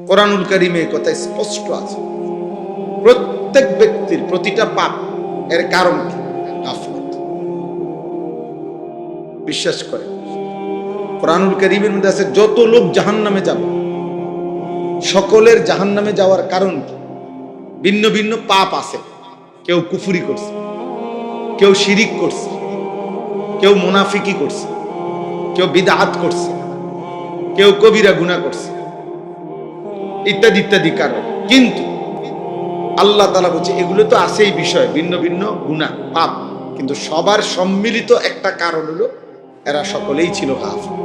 কোরআনুল কারীমে কথা স্পষ্ট আছে, প্রত্যেক ব্যক্তির প্রতিটা পাপ এর কারণ কি? গাফলত। বিশ্বাস করে কোরআনুল কারীমের মধ্যে আছে যত লোক জাহান্নামে যাবে সকলের জাহান্নামে যাওয়ার কারণ কি? ভিন্ন ভিন্ন পাপ আছে। কেউ কুফরি করছে, কেউ শিরিক করছে, কেউ মুনাফিকি করছে, কেউ বিদআত করছে, কেউ কবিরা গুনাহ করছে, ইত্যাদি ইত্যাদি কারণ। কিন্তু আল্লাহ তাআলা বলছে এগুলো তো আছেই বিষয়, ভিন্ন ভিন্ন গুনাহ পাপ, কিন্তু সবার সম্মিলিত একটা কারণ হলো এরা সকলেই ছিল গাফিল।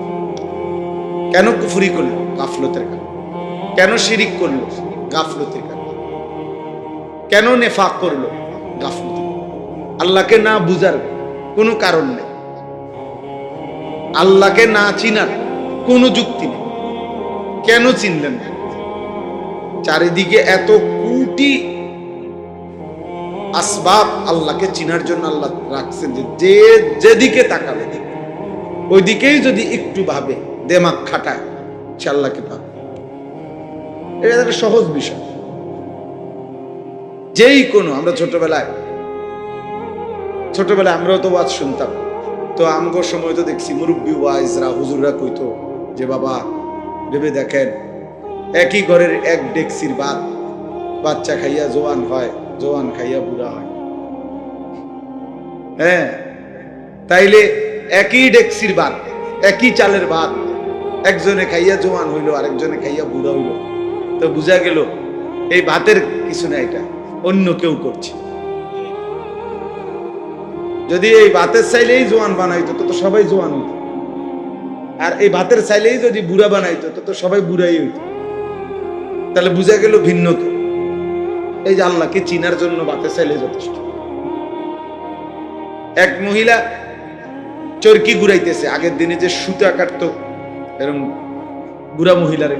কেন কুফরি করলো? গাফলতের কারণে। কেন শিরিক করলো? গাফলতের কারণে। কেন নেফাক করলো? গাফলতের। আল্লাহকে না বুঝার কোনো কারণ নেই, আল্লাহকে না চিনার কোনো যুক্তি নেই। কেন চিনলেন না? চারিদিকে এত কোটি আসবাব আল্লাহকে চিনার জন্য আল্লাহ রাখছেন যে যেদিকে তাকাবে ওই দিকেই যদি একটু ভাবে, দেমাগ খাটায়, সে আল্লাহকে পাবে। এটা একটা সহজ বিষয়। যেই কোনো আমরা ছোটবেলায় আমরাও তো ওয়াজ শুনতাম, তো আমগো সময় তো দেখছি মুরব্বী ওয়াইজরা হুজুররা কইতো যে বাবা ভেবে দেখেন একই ঘরের এক ডেকসির ভাত, বাচ্চা খাইয়া জোয়ান হয়, জোয়ান খাইয়া বুড়া হয়। হ্যাঁ, তাইলে একই ডেকসির ভাত, একই চালের ভাত, একজনে খাইয়া জোয়ান হইল, আরেকজনে খাইয়া বুড়া হইল, তো বুঝা গেল এই ভাতের কিছু না, এটা অন্য কেউ করছে। যদি এই ভাতের চাইলেই জোয়ান বানাইতো তো সবাই জোয়ান হইত, আর এই ভাতের চাইলেই যদি বুড়া বানাইতো তো সবাই বুড়াই হইত। তাহলে বুঝা গেল ভিন্ন কেউ। এই যে আল্লাহকে চিনার জন্য ভাতের চাইলে যথেষ্ট। এক মহিলা চরকি ঘুরাইতেছে, আগের দিনে যে সুতা কাটতো এরকম বুড়া মহিলারে,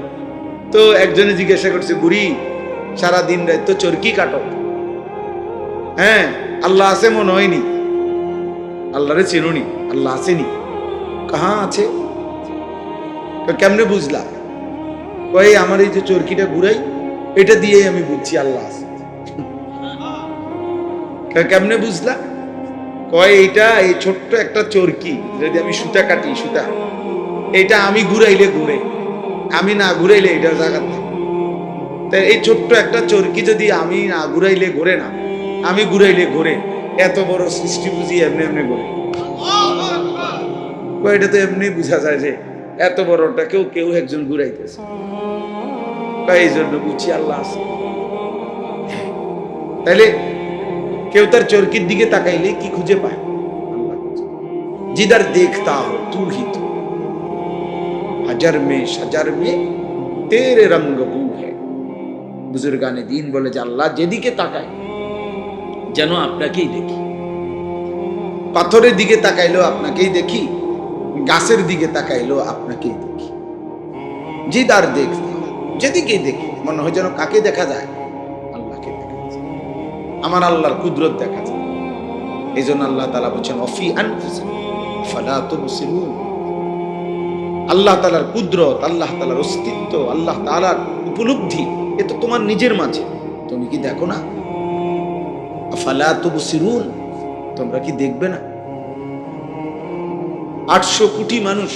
তো একজনে জিজ্ঞাসা করছে, বুড়ি সারা দিন রাত তো চরকি কাটো, হ্যাঁ আল্লাহ আছে মনে হয়নি? আল্লাহরে চিনুনি? আল্লাহ আসেনি? কাহা আছে? কেমনে বুঝলা? কই আমার এই যে চরকিটা ঘুরাই এটা দিয়ে আমি বুঝছি আল্লাহ আছে। কেমনে বুঝলা? কয় এইটা এই ছোট্ট একটা চরকি, যদি আমি সুতা কাটি, সুতা এটা আমি ঘুরাইলে ঘুরে, আমি না ঘুরাইলে এটা জায়গা থাকে। তাই এই ছোট্ট একটা চরকি যদি আমি না ঘুরাইলে ঘুরে না, আমি ঘুরাইলে ঘুরে, এত বড় সৃষ্টি বুঝি এমনি এমনি ঘুরে। এটা তো এমনি বুঝা যায় যে এত বড়টা কেউ একজন ঘুরাইতেছে, এই জন্য বুঝছি আল্লাহ আছে। তাইলে কেউ তার চরকির দিকে তাকাইলে কি খুঁজে পায়? আল্লাহ। জিদার দেখতা হো তু হি তো, হাজার মে সাজার মে তেরে রঙ্গ বু হ্যায়। বুজুর্গানে দিন বলে যে আল্লাহ যেদিকে তাকায় যেন আপনাকেই দেখি। পাথরের দিকে তাকাইলেও আপনাকেই দেখি, গাছের দিকে তাকাইলেও আপনাকেই দেখি। জিদার দেখতা, যেদিকেই দেখি মনে হয় যেন কাকে দেখা যায়? আল্লাহকে দেখা যায়। আমার আল্লাহর কুদরত দেখা যায়। এই জন্য আল্লাহ তাআলা বলছেন অফি আনফুসিকুম ফালা তুবসিরুন। আল্লাহ তাআলার কুদরত, আল্লাহ তাআলার অস্তিত্ব, আল্লাহ তাআলার উপলব্ধি এ তো তোমার নিজের মাঝে, তুমি কি দেখো না? ফালা তুবসিরুন, তোমরা কি দেখবে না? 800 কোটি মানুষ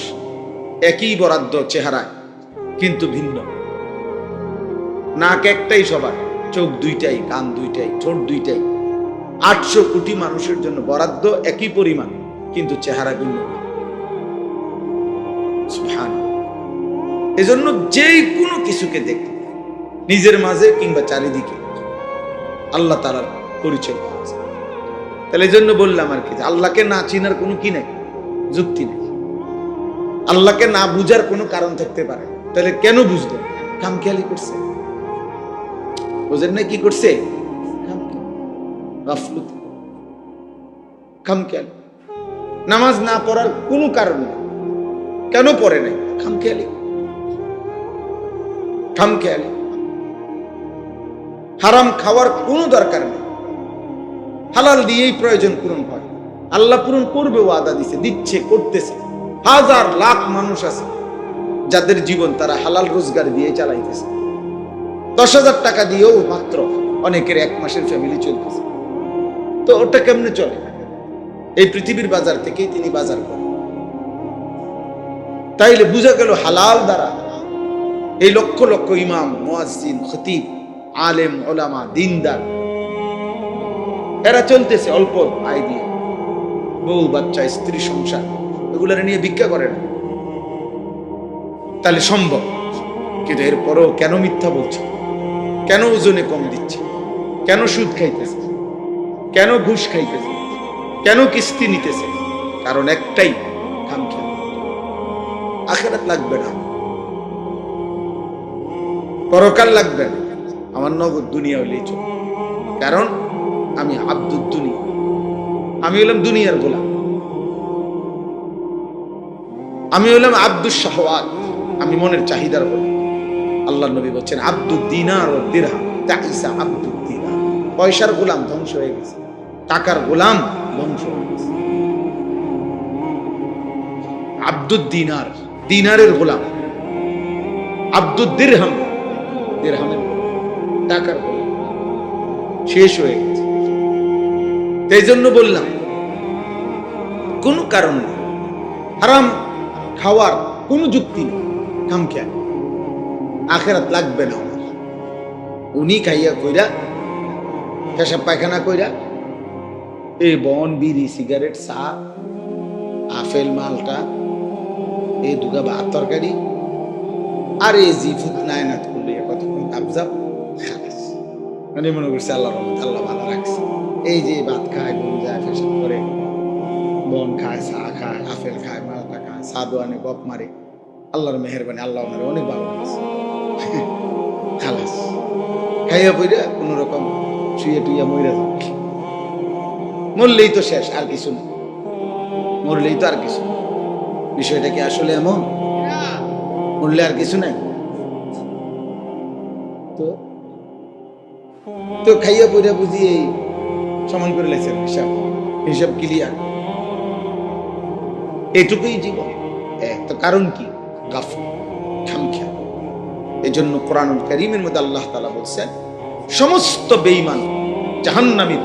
একই বরাদ্দ চেহারায়, কিন্তু ভিন্ন। নাক একটাই সবার, চোখ দুইটাই, কান দুইটাই, ঠোঁট দুইটাই। 800 কোটি মানুষের জন্য বরাদ্দ একই পরিমাণ, কিন্তু চেহারা ভিন্ন। সুবহানাল্লাহ। এজন্য যেই কোনো কিছুকে দেখতে নিজের মাঝে কিংবা চারিদিকে আল্লাহ তাআলার পরিচয় পাওয়া যায়। তাহলে এই জন্য বললাম আর কি, আল্লাহকে না চিনার কোনো কি নাই, যুক্তি নেই। আল্লাহকে না বুঝার কোনো কারণ থাকতে পারে, তাহলে কেন বুঝলো? খামখেয়ালি করছে। বুঝেন না কি করছে? গাফলত, খামখেয়ালি। নামাজ না পড়ার কোনো কারণ নেই, কেন পড়ে নাই? খামখেয়ালি। খামখেয়ালি। হারাম খাওয়ার কোনো দরকার নেই, হালাল দিয়েই প্রয়োজন পূরণ হয়। আল্লাহ পূরণ করবে, ওয়াদা দিছে, দিচ্ছে, করতেছে। হাজার লাখ মানুষ আছে যাদের জীবন তারা হালাল রোজগার দিয়ে চালাইতেছে, 10,000 টাকা দিয়েও মাত্র অনেকের 1 মাসের ফ্যামিলি চলতেছে। তো ওটা কেমনে চলে? এই পৃথিবীর বাজার থেকেই তিনি বাজার করেন। তাইলে বুঝা গেল হালাল দ্বারা এই লক্ষ লক্ষ ইমাম, মুয়াজ্জিন, খতিব, আলেম, ওলামা, দিনদার এরা চলতেছে অল্প আয় দিয়ে, বউ বাচ্চা, স্ত্রী, সংসার এগুলো নিয়ে ভিক্ষা করে না। তাহলে সম্ভব, কিন্তু এরপরও কেন মিথ্যা বলছে? কেন ওজনে কম দিচ্ছে? কেন সুদ খাইতেছে? কেন ঘুষ খাইতেছে? কেন কিস্তি নিতেছে? কারণ একটাই, খামখেয়াল। আখিরাত লাগবে না, পরকাল লাগবে না, আমার নগদ দুনিয়া হইলেই চলে। কারণ আমি আব্দুদ দুনিয়া, আমি হলাম দুনিয়ার গোলাম, আমি হলাম আব্দুস শাহওয়াত, আমি মনের চাহিদার গোলাম। আল্লাহ নবী বলছেন আব্দুদ দিনার ও দিরহাম তাইসা আব্দুদ দিনার। পয়সার গোলাম ধ্বংস হয়ে গেছে, টাকার গোলাম ধ্বংস হয়ে গেছে। আব্দুদ দিনার, দিনারের গোলাম। আব্দুদ দিরহাম, দিরহামের টাকার গোলাম, শেষ হয়ে গেছে। এই জন্য বললাম কোন কারণ নেই, হারাম খাওয়ার কোন যুক্তি নেই, খামখেয়াল। আখিরাত লাগবে না আমার। উনি খাইয়া কইরা, পেশাব পায়খানা কইরা, এই বন, বিড়ি, সিগারেট, চা, আপেল, মালটা, এই দুগা ভাত তরকারি, আর এই জি ফুট নায়নাত করলে কতক্ষণ কাবজাব, খালাস। মানে মনে করছে আল্লাহ রহমত, আল্লাহ ভালো রাখছে। এই যে ভাত খায়, গরু যায়, পেশাব করে, বন খায়, চা খায়, আপেল খায়, মালটা খায়, সাধু আনে, গপ মারে, আল্লাহর মেহেরবানি, আল্লাহ ওনারে অনেক ভালো লাগছে। খালাস, খাইয়া পইরা কোন রকম শুয়ে টুইয়া মইরা যাবে। মরলেই তো শেষ, আর কিছু না। মরলেই তো আর কিছু। বিষয়টা কি আসলে এমন? মরলে আর কিছু নাই। তো তো খাইয়া পইরা বুঝি এই সমান করে লেছেন, হিসাব হিসাব ক্লিয়ার। এটুকুই জীবন। তো কারণ কি? গাফল, খামখেয়াল। এই জন্য কোরআনুল কারীমের মধ্যে আল্লাহ তাআলা বলছেন সমস্ত বেঈমান জাহান্নামী,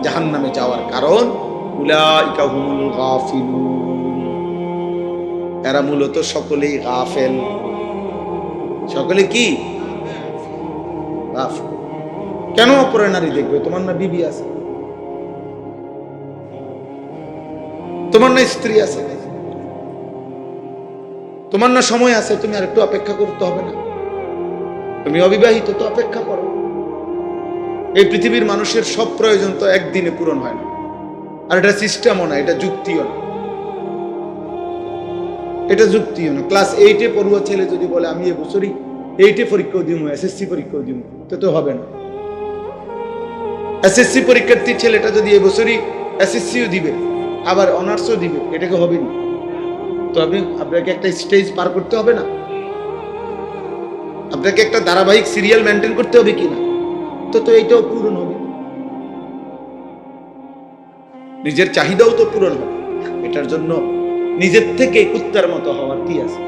জাহান্নামে যাওয়ার কারণ উলাইকা হুমুল গাফিলুন। এরা মূলত সকলেই গাফেল। সকলে কি? গাফেল। কেন অপরের নারী দেখবে? তোমার না বিবি আছে, তোমার না স্ত্রী আছে, তোমার না সময় আছে, তুমি আর একটু অপেক্ষা করতে হবে না? তুমি অবিবাহিত, তো অপেক্ষা করো। এই পৃথিবীর মানুষের সব প্রয়োজন তো একদিনে পূরণ হয় না। আর এটা সিস্টেমও না, এটা যুক্তিও না, এটা যুক্তিও না। ক্লাস 8-এ পড়ুয়া ছেলে যদি বলে আমি এবছরই 8-এ পরীক্ষাও দিব, এসএসসি পরীক্ষাও দিব, তো হবে না। এসএসসি পরীক্ষার্থী ছেলেটা যদি এবছরই এসএসসিও দিবে, আবার অনার্সও দিবে, এটাকে হবে না। তো আপনাকে একটা স্টেজ পার করতে হবে না? আপনাকে একটা ধারাবাহিক সিরিয়াল মেনটেন করতে হবে কিনা? তো এইটাও পূরণ হবে, নিজের চাহিদাও তো পূরণ হবে। এটার জন্য নিজের থেকে কুত্তার মতো হওয়ার কি আছে?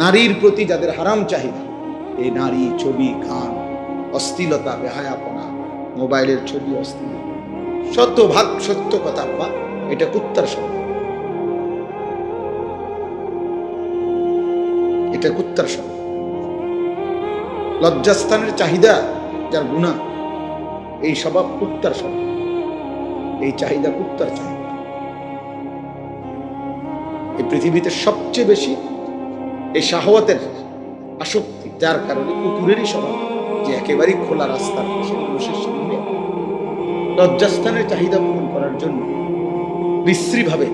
নারীর প্রতি যাদের হারাম চাহিদা, এই নারী, ছবি, গান, অশ্লীলতা, বেহায়াপনা, মোবাইলের ছবি, অশ্লীল, শতভাগ সত্য কথা বা এটা কুত্তার স্বভাব, এটা কুত্তার স্বভাব। লজ্জাস্থানের চাহিদা যার গুনাহ, এই স্বভাব কুত্তার স্বভাব, এই চাহিদা কুত্তার চাহিদা। এই পৃথিবীতে সবচেয়ে বেশি এই শাহওয়াতের আসক্তি, যার কারণে কুকুরেরই স্বভাব যে একেবারেই খোলা রাস্তার পাশে মানুষের সামনে লজ্জাস্থানের চাহিদা পূরণ করার জন্য বিশ্রী ভাবে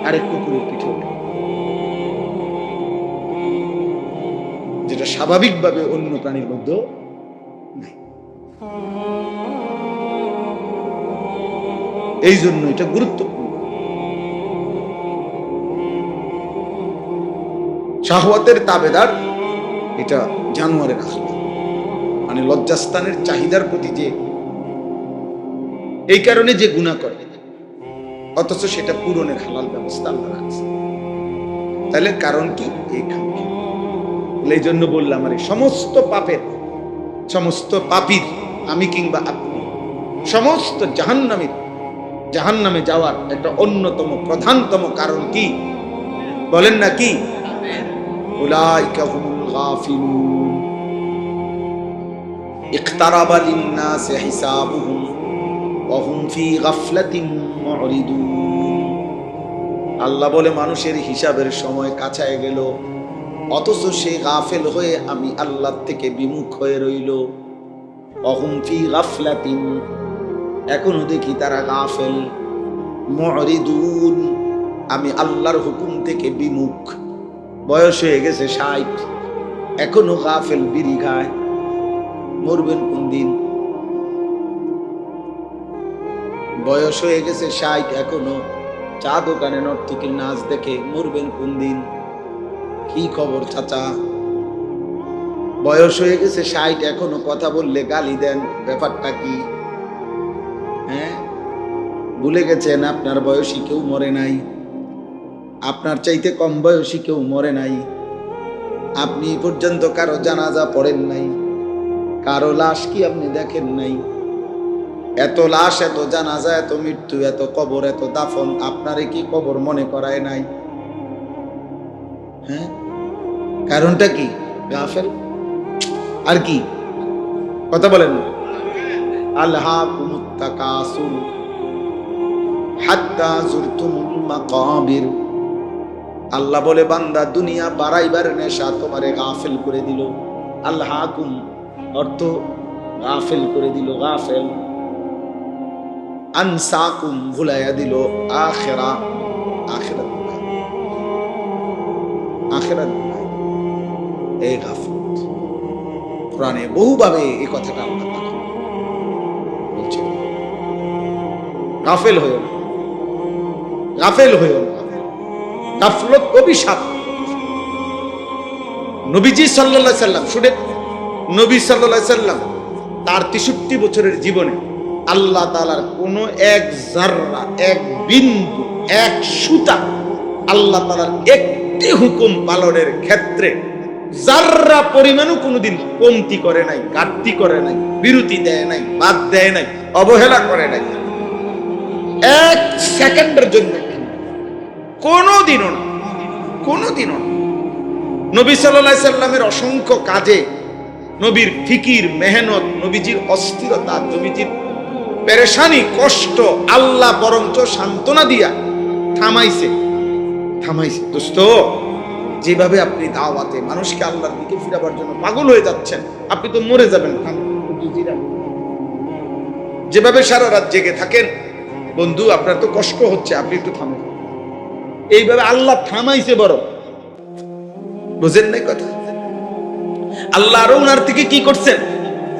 আরেক কুকুরের পিঠে ওঠে, যেটা স্বাভাবিকভাবে অন্য প্রাণীর মধ্যে নাই। এই জন্য এটা গুরুত্বপূর্ণ। শাহওয়াতের তাবেদার এটা জানোয়ারের আখলাক, মানে লজ্জাস্থানের চাহিদার প্রতি যে এই কারণে যে গুনাহ করে, অথচ সেটা পূরণের হালাল ব্যবস্থা আল্লাহ রাখছে। তাহলে কারণ কি? এই জন্য বললাম আরে সমস্ত পাপের, সমস্ত পাপীর আমি কিংবা আপনি, সমস্ত জাহান্নামে যাওয়ার একটা অন্যতম প্রধানতম কারণ কি বলেন না? কি? উলাইকা হুমুল গাফিলুন ইকতারাবা লিন-নাসি হিসাবুহুম ওয়া হুম ফি গাফলাতিন মুরিদুন। আল্লাহ বলে মানুষের হিসাবের সময় কাছায় গেল, অথচ সে গাফেল হয়ে আমি আল্লাহ থেকে বিমুখ হয়ে রইল। ওয়া হুম ফি গাফলাতিন, এখনো দেখি তারা গাফেল। মুরিদুন, আমি আল্লাহর হুকুম থেকে বিমুখ। বয়স হয়ে গেছে 60, এখনো গাফেল, বিড়ি খায়। মরবেন কোন দিন? বয়স হয়ে গেছে 60, এখনো চা দোকানে নর্তকীর নাচ দেখে। মরবেন কোন দিন? কি খবর চাচা? বয়স হয়ে গেছে 60, এখনো কথা বললে গালি দেন, ব্যাপারটা কি? হ্যাঁ, ভুলে গেছেন আপনার বয়সী কেউ মরে নাই, আপনার চাইতে কম বয়সী কেউ মরে নাই। আপনি পর্যন্ত কারো জানাজা পড়েন নাই, কারো লাশ কি আপনি দেখেন নাই? এত লাশ, এত জানাজা, এত মৃত্যু, এত কবর, এত দাফন, আপনারে কি কবর মনে করায় নাই? হ্যাঁ, কারণটা কি? গাফেল। আর কি কথা বলেন? আলহাকুমুত তাকাসুর হাত্তা যুরতুমুল মাকাবির। আল্লাহ বলে বান্দা দুনিয়া বাড়াইবার নেশা তোমারে গাফেল করে দিল। আলহাকুম অর্থ গাফেল করে দিল, গাফেল। আনসাকুম ভুলাইয়া দিল আখিরাত, আখিরাত আখিরাত এই গাফলত। কোরআনে বহুভাবে এই কথাটা আল্লাহ বলছেন, গাফেল হইও না, গাফেল হইও না। গাফলত অভিশাপ। নবীজি সাল্লাল্লাহু আলাইহি সাল্লাম, শুনেন, নবী সাল্লাল্লাহু আলাইহি সাল্লাম তার 63 বছরের জীবনে আল্লাহ তাআলার কোন এক জাররা, এক বিন্দু, এক সুতা আল্লাহ তাআলার একটি হুকুম পালনের ক্ষেত্রে জাররা পরিমাণও কোনোদিন কমতি করে নাই, ঘাটতি করে নাই, বিরতি দেয় নাই, বাদ দেয় নাই, অবহেলা করে নাই। এক সেকেন্ডের জন্য কোনোদিনও না, কোনোদিনও না। নবী সাল্লাল্লাহু আলাইহি সাল্লামের অসংখ্য কাজে নবীর ফিকির, মেহনত, নবীজির অস্থিরতা, নবীজির পেরেশানি, কষ্ট আল্লাহ বরঞ্চ সান্ত্বনা দিয়া থামাইছে। দোস্ত, যেভাবে আপনি দাওয়াতে মানুষকে আল্লাহর দিকে ফিরাবার জন্য পাগল হয়ে যাচ্ছেন, আপনি তো মরে যাবেন। যেভাবে সারা রাত জেগে থাকেন, বন্ধু আপনার তো কষ্ট হচ্ছে, আপনি একটু থামেন। এইভাবে আল্লাহ থামাইছে বড়, বুঝেন নাই কথা? আল্লাহ আরো উনার থেকে কি করছেন?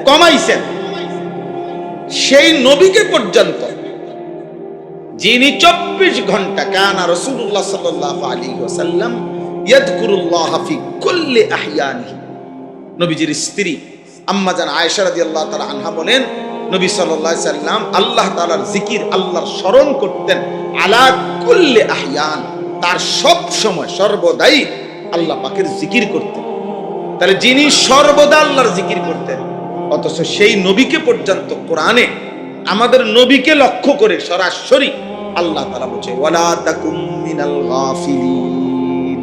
কমাইছেন। সেই নবীকে পর্যন্ত যিনি 24 ঘন্টা কানা রাসূলুল্লাহ সাল্লাল্লাহু আলাইহি ওয়াসাল্লাম ইয়াযকুরুল্লাহ ফি কুল্লি আহইয়ানিহি। নবীজির স্ত্রী আম্মা জান আয়েশা রাদিয়াল্লাহু তাআলা আনহা বলেন, নবী সাল্লাল্লাহু আলাইহি সাল্লাম আল্লাহ তাআলার জিকির, আল্লাহর স্মরণ করতেন আলা কুল্লি আহইয়ান, তার সব সময় সর্বদাই আল্লাহ পাকের জিকির করতেন। তাহলে যিনি সর্বদা আল্লাহর জিকির করতেন, অথচ সেই নবীকে পর্যন্ত কোরআনে আমাদের নবীকে লক্ষ্য করে সরাসরি আল্লাহ তাআলা বলছে ওয়ালা তাকুম মিনাল গাফিলিন।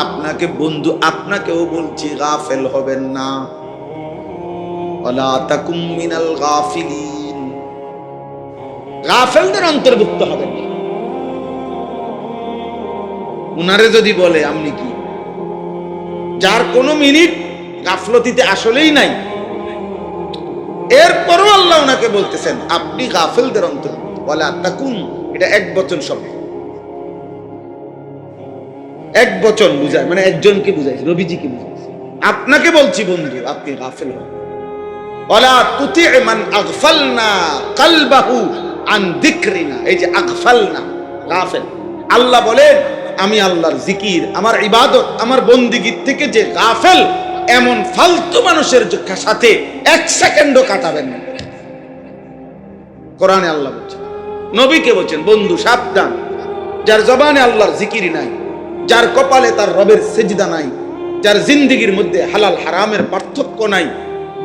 আপনাকে বন্ধু, আপনাকেও বলছি গাফেল হবেন না। ওয়ালা তাকুম মিনাল গাফিলিন, গাফেলদের অন্তর্ভুক্ত হবেন না। উনারে যদি বলে আপনি কি, যার কোনো মিনিট গাফলতিতে আসলেই নাই, এরপরও আল্লাহ ওনাকে বলতেছেন আপনি গাফেলদের অন্তর্ভুক্ত। ওয়ালা তাকুন, এটা এক বচন শব্দ, এক বচন বুঝায়, মানে একজনকে বুঝাইছে, নবীজিকে বুঝাইছে। আপনাকে বলছি বন্ধু, আপনি গাফেল হন। ওয়ালা তুতি মান আগফালনা কলবাহু আন যিকরিনা, এই যে আগফালনা, গাফেল। আল্লাহ বলেন আমি আল্লাহর জিকির, আমার ইবাদত, আমার বন্দিগির থেকে যে গাফেল, এমন ফালতু মানুষের সাথে এক সেকেন্ডও কাটাবেন না। কোরআনে আল্লাহ বলছেন, নবীকে বলছেন বন্ধু সাবধান, যার জবানে আল্লাহর জিকির নাই, যার কপালে তার রবের সেজদা নাই, যার জিন্দেগির মধ্যে হালাল হারামের পার্থক্য নাই,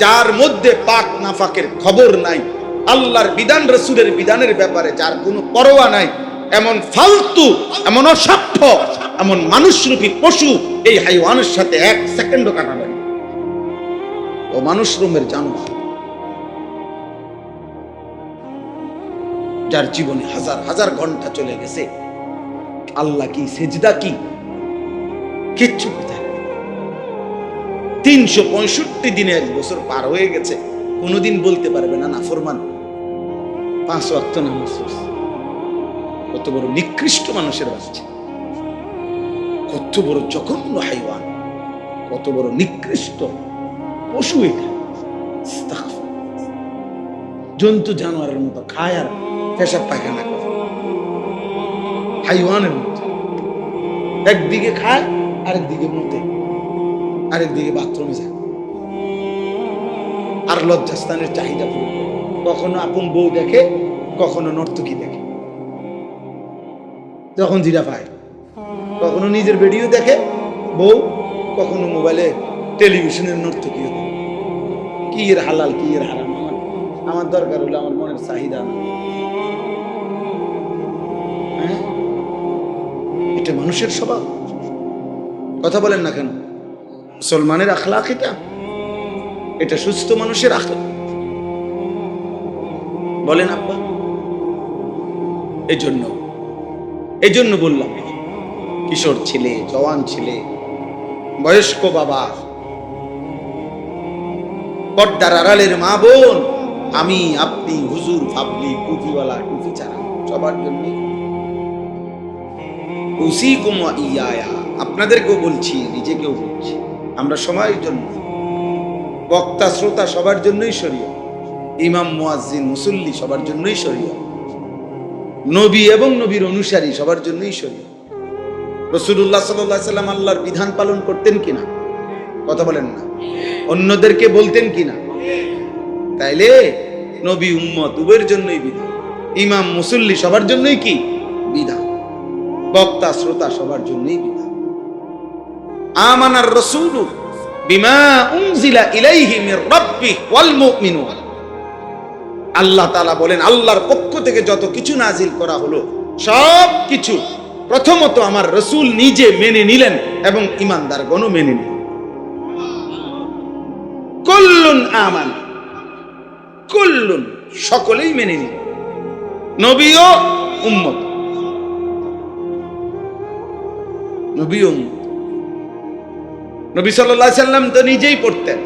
যার মধ্যে পাক নাফাকের খবর নাই, আল্লাহর বিধান রাসূলের বিধানের ব্যাপারে যার কোনো পরোয়া নাই, এমন ফালতু, এমন অসভ্য, এমন মানুষরূপী পশু এই হাইওয়ানের সাথে এক সেকেন্ডও কাটাবে না। ও মানুষ রূপের জানোয়ার, যার জীবনে হাজার হাজার ঘন্টা চলে গেছে, আল্লাহ কি, সেজদা কি, কিচ্ছু কোথায়। 365 দিনে 1 বছর পার হয়ে গেছে, কোনোদিন বলতে পারবে না নাফরমান। 5 ওয়াক্ত নামাজ পড়ছে। কত বড় নিকৃষ্ট মানুষের বাচ্চা, কত বড় জঘন্য হাইওয়ান, কত বড় নিকৃষ্ট পশু এটা। জন্তু জানোয়ারের মতো খায় আর পেশাব পায়খানা করে, হাইওয়ানের মতো। একদিকে খায়, আরেকদিকে মুতে, আরেকদিকে বাথরুমে যায়, আর লজ্জাস্থানের চাহিদা পূরণ। কখনো আপন বউ দেখে, কখনো নর্তকী দেখে, যখন জিরা পায়। কখনো নিজের ভিডিও দেখে বউ, কখনো মোবাইলে টেলিভিশনের নর্তকীও দেখে। কি এর হালাল, কি এর হারাম, আমার দরকার হলো আমার মনের চাহিদা। এটা মানুষের স্বভাব। কথা বলেন না কেন? মুসলমানের আখলাক এটা, এটা সুস্থ মানুষের আখলাক। বলেন আব্বা। এই জন্য বললাম, কিশোর ছেলে, জওয়ান ছেলে, বয়স্ক বাবা, পর্দার আড়ালের মা বোন, আমি, আপনি, হুজুর, ফাবলি, টুপিওয়ালা, টুপি ছাড়া, সবার জন্য উসিকুম ওয়া ইয়ায়া, আপনাদেরকেও বলছি, নিজেকেও বলছি, আমরা সবার জন্য, বক্তা শ্রোতা সবার জন্যই শরীয়ত, ইমাম মুয়াজ্জিন মুসল্লি সবার জন্যই শরীয়ত, নবী এবং নবীর অনুসারী সবার জন্যই শরীয়ত। রাসূলুল্লাহ সাল্লাল্লাহু আলাইহি সাল্লাম আল্লাহর বিধান পালন করতেন কিনা? কথা বলেন না। অন্যদেরকে বলতেন কিনা? তাইলে নবী উম্মত উভয়ের জন্যই বিধান, ইমাম মুসল্লি সবার জন্যই কি বিধান, বক্তা শ্রোতা সবার জন্যই বিধান। আমানার রাসূলু বিমা উনজিলা ইলাইহি মির রাব্বিহি ওয়াল মুমিনুন, আল্লাহ তাআলা বলেন, আল্লাহর পক্ষ থেকে যত কিছু নাজিল করা হলো সব কিছু প্রথমত আমার রাসূল নিজে মেনে নিলেন এবং ঈমানদারগণও মেনে নিলেন। কুল্লুন আমান, কুল্লুন সকলেই মেনে নিলেন, নবীও উম্মত, নবী উম্মত। নবী সাল্লাল্লাহু আলাইহি সাল্লাম তো নিজেই পড়তেন,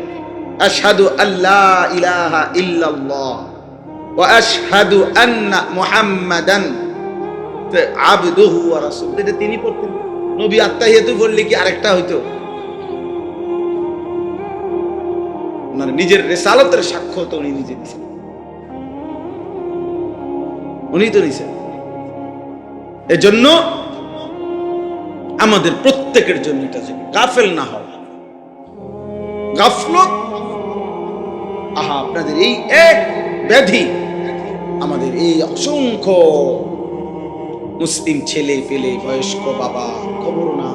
আশহাদু আল্লা ইলাহা ইল্লাল্লাহ ওয়া আশহাদু আন্না মুহাম্মাদান আবদুহু ওয়া রাসূলুহু, এটা তিনি পড়তেন। নবী আত্তাহিয়াতু বললে কি আরেকটা হইতো? মানে নিজের রিসালাতের সাক্ষ্য তো উনি নিজে দিয়েছেন, উনি তো নিছেন। এজন্য আমাদের প্রত্যেকের জন্য এটা যে গাফেল না হওয়া, গাফলত, আহা আপনাদের এই এক ব্যাধি, আমাদের এই অসংখ্য মুসলিম ছেলে পেলে, বয়স্ক বাবা, খবর না,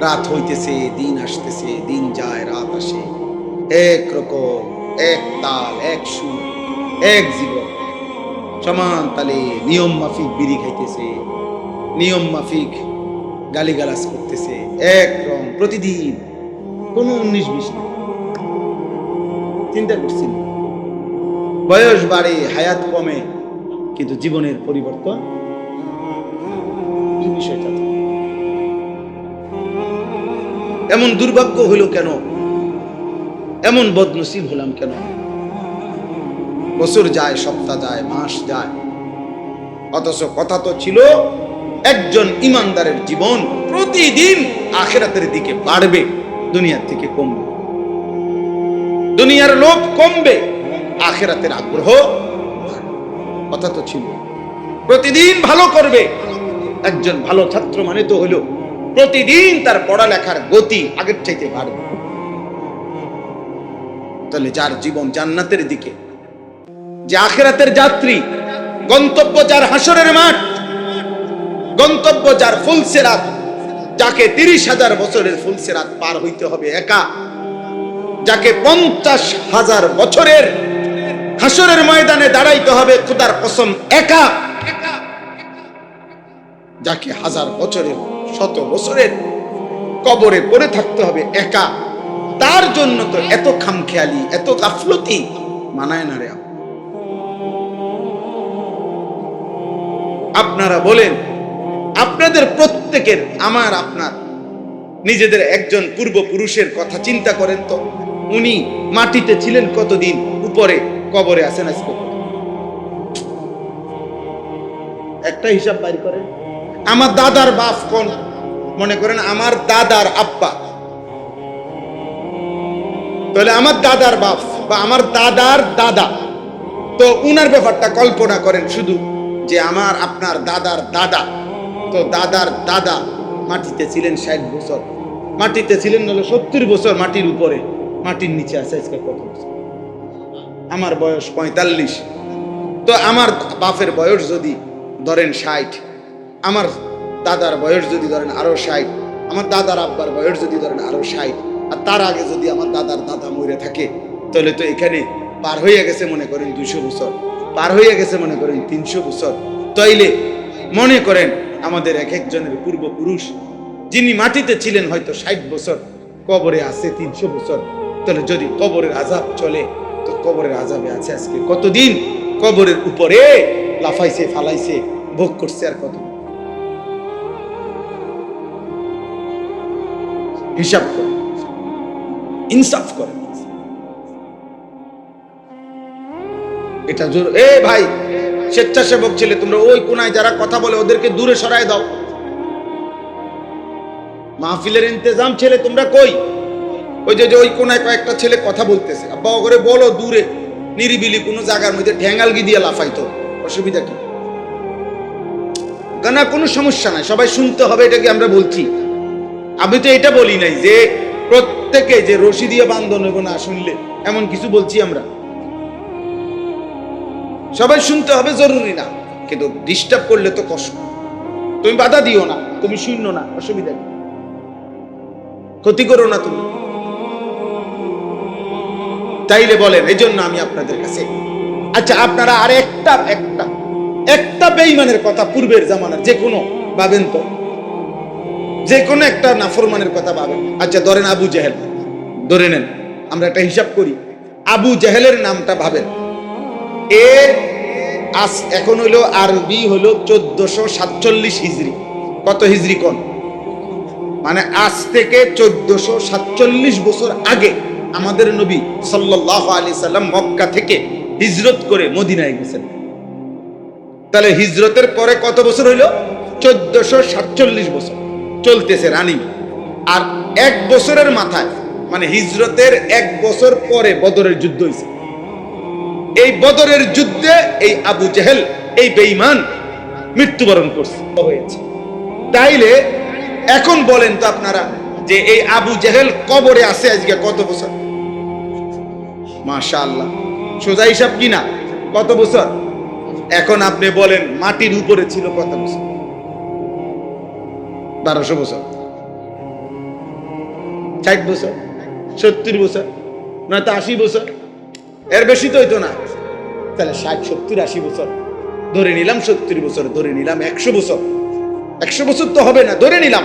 রাত হইতেছে, দিন আসতেছে, দিন যায়, রাত আসে, এক রকম, এক তাল, এক সুর, এক জীবন, সমান তালে নিয়ম মাফিক বিড়ি খাইতেছে, নিয়ম মাফিক গালিগালাজ করতেছে, এক রকম প্রতিদিন, কোনো 19-20 নেই। চিন্তা করছেন, বয়স বাড়ে, হায়াত কমে, কিন্তু জীবনের পরিবর্তন এই বিষয়টা। এমন দুর্ভাগ্য হইল কেন? এমন বদনসিব হলাম কেন? বছর যায়, সপ্তাহ যায়, মাস যায়, অথচ কথা তো ছিল একজন ইমানদারের জীবন প্রতিদিন আখিরাতের দিকে বাড়বে, দুনিয়ার থেকে কমবে। দুনিয়ার লোভ কমবে, আখিরাতের আগ্রহ বাড়বে। কথা তো ছিল প্রতিদিন ভালো করবে। একজন ভালো ছাত্র মানে তো হলো প্রতিদিন তার পড়ালেখার গতি আগের চাইতে বাড়বে। তাহলে যার জীবন জান্নাতের দিকে, যে আখিরাতের যাত্রী, গন্তব্য যার হাসরের মাঠ, গন্তব্য যার ফুলসিরাত, যাকে 30,000 বছরের ফুলসিরাত পার হইতে হবে একা, যাকে 50,000 বছরের হাসরের ময়দানে দাঁড়াইতে হবে খোদার কসম একা, যাকে 1000 বছরের 100 বছরের কবরে পড়ে থাকতে হবে একা, তার জন্য তো এত খামখেয়ালি, এত গাফলতি মানায় না রে। আপনারা বলেন, আপনাদের প্রত্যেকের, আমার আপনার নিজেদের একজন পূর্বপুরুষের কথা চিন্তা করেন তো। উনি মাটিতে ছিলেন কতদিন, উপরে কবরে আছেন আজকে একটা হিসাব বাইর করেন। আমার দাদার বাপ কোন, মনে করেন আমার দাদার আব্বা, তাহলে আমার দাদার বাপ বা আমার দাদার দাদা, তো উনার ব্যাপারটা কল্পনা করেন শুধু, যে আমার আপনার দাদার দাদা, তো দাদার দাদা মাটিতে ছিলেন 60 বছর, মাটিতে ছিলেন হলো 70 বছর মাটির উপরে, মাটির নিচে আছে আজকে কত বছর? আমার বয়স 45, তো আমার বাপের বয়স যদি ধরেন 60, আমার দাদার বয়স যদি ধরেন আরো 60, আমার দাদার আব্বার বয়স যদি ধরেন আরো 60, আর তার আগে যদি আমার দাদার দাদা মরে থাকে, তাহলে তো এখানে পার হয়ে গেছে মনে করেন 200 বছর, পার হয়ে গেছে মনে করেন 300 বছর। তাইলে মনে করেন আমাদের এক একজনের পূর্বপুরুষ যিনি মাটিতে ছিলেন হয়তো 60 বছর, কবরে আছে 300 বছর, তাহলে যদি কবরের আযাব চলে, তো কবরের আযাবে আছে আজকে কতদিন, কবরের উপরে লাফাইছে, ফালাইছে, ভোগ করছে আর কত। হিসাব করে, ইনসাফ করে। এটা জোর। এ ভাই স্বেচ্ছাসেবক ছেলে, তোমরা ওই কোনায় যারা কথা বলে ওদেরকে দূরে সরায় দাও। মাহফিলের ইন্তজাম ছেলে তোমরা কই? ওই যে ওই কোনায় কয়েকটা ছেলে কথা বলতেছে, আব্বা করে বলো দূরে নিরিবিলি কোনো জায়গার মধ্যে ঠ্যাঙ্গালগি দিয়ে লাফাইতো, অসুবিধা কি? না কোনো সমস্যা নাই, সবাই শুনতে হবে, এটা কি আমরা বলছি? আমি তো এটা বলি নাই যে প্রত্যেকে যে রশি দিয়ে বান্ধন হইব না শুনলে, এমন কিছু বলছি আমরা। সবাই শুনতে হবে জরুরি না, কিন্তু ডিস্টার্ব করলে তো কষ্ট। তুমি বাধা দিও না, তুমি শুনো না, অসুবিধা নেই, ক্ষতি করো না তুমি। তাইলে বলেন, এই জন্য আমি আপনাদের কাছে, আচ্ছা আপনারা আর একটা বেঈমানের কথা পূর্বের জামানার যে কোনো ভাবেন তো, যে কোনো একটা নাফরমানের কথা ভাবেন। আচ্ছা ধরেন আবু জেহেল, ধরে নেন, আমরা একটা হিসাব করি, আবু জেহেলের নামটা ভাবেন। এখন হইলো আরবি হইলো 1447 হিজরি। কত হিজরি কোন? মানে আজ থেকে 1447 বছর আগে আমাদের নবী সাল্লাল্লাহু আলাইহি সাল্লাম মক্কা থেকে হিজরত করে মদিনায় গেছেন। তাহলে হিজরতের পরে কত বছর হইলো? 1447 বছর চলতেছে রানিং। আর 1 বছরের মাথায়, মানে হিজরতের 1 বছর পরে বদরের যুদ্ধ হয়েছে। এই বদরের যুদ্ধে এই আবু জেহেল, এই বেঈমান মৃত্যুবরণ হয়েছে। তাইলে এখন বলেন তো আপনারা, যে এই আবু জেহেল কবরে আছে আজকে কত বছর? মাশাআল্লাহ, সোজা হিসাব কিনা, কত বছর? এখন আপনি বলেন মাটির উপরে ছিল কত বছর? 1200 বছর, 60 বছর, 70 বছর, নয়তো 80 বছর, এর বেশি তো হইতো না। তাহলে 60, 70, 80 বছর ধরে নিলাম, 70 বছর ধরে নিলাম, 100 বছর, 100 বছর তো হবে না, ধরে নিলাম।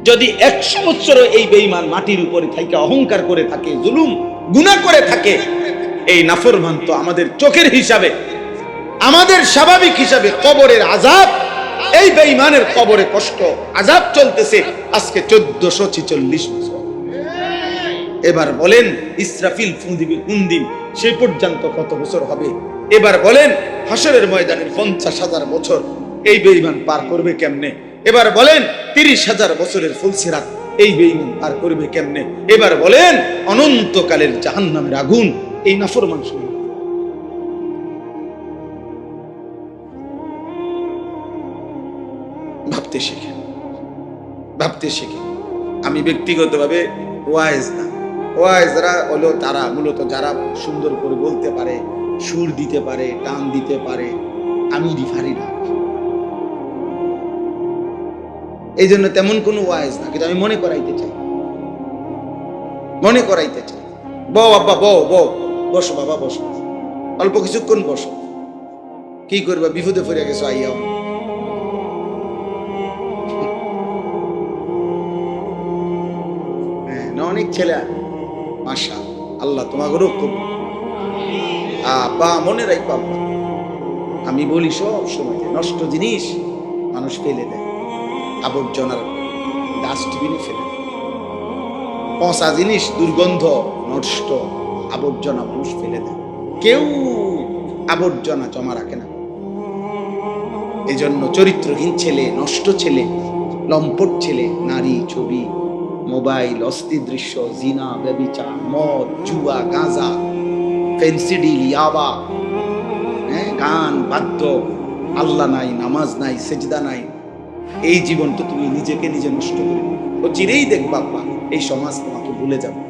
যদি 100 বছর এই বেঈমান মাটির উপরে থাইকা অহংকার করে থাকে, জুলুম গুনাহ করে থাকে, এই নাফরমান তো আমাদের চোখের হিসাবে, আমাদের স্বাভাবিক হিসাবে কবরের আযাব, এই বেঈমানের কবরে কষ্ট আযাব চলতেছে আজকে 1446 বছর। এবার বলেন ইসরাফিল ফু দিবে কোন দিন, সেই পর্যন্ত কত বছর হবে? এবার বলেন হাসরের ময়দানের 50,000 বছর এই বেঈমান পার করবে কেমনে? এবার বলেন 30,000 বছরের ফুলসিরাত এই বেঈমান পার করবে কেমনে? এবার বলেন অনন্তকালের জাহান্নামের আগুন এই নাফরমান শুনে। ভাবতে শিখেন, ভাবতে শিখেন। আমি ব্যক্তিগতভাবে ওয়াইজ না, ওয়াইজরা হলো তারা মূলত যারা সুন্দর করে বলতে পারে, সুর দিতে পারে, টান দিতে পারে। আমি পারি না। এই জন্য তেমন কোনো ওয়াইজ না, কিন্তু আমি মনে করাইতে চাই, মনে করাইতে চাই। বউ আব্বা, বউ বউ, বসো বাবা বসো, অল্প কিছুক্ষণ বসো। কি করবা, বিপদে পড়ে গেছো, আইয়াও। হ্যাঁ, অনেক ছেলে, মাশা আল্লাহ তোমাকেও খুব আব্বা মনে রাখবো। আব্বা আমি বলি সব সময়, নষ্ট জিনিস মানুষ ফেলে দেয়, আবর্জনার ডাস্টবিনে ফেলে দেয়। পচা জিনিস, দুর্গন্ধ, নষ্ট আবর্জনা মানুষ ফেলে দেয়, কেউ আবর্জনা জমা রাখে না। এই জন্য চরিত্রহীন ছেলে, নষ্ট ছেলে, লম্পট ছেলে, নারী, ছবি, মোবাইল, অস্থির দৃশ্য, জিনা, ব্যভিচার, মদ, জুয়া, গাঁজা, ফেন্সিডিল, ইয়াবা, গান, বাদ্য, আল্লাহ নাই, নামাজ নাই, সেজদা নাই, এই জীবন তো তুমি নিজেকে নিজে নষ্ট করে, ও চিরেই দেখবা এই সমাজ তোমাকে ভুলে যাবে।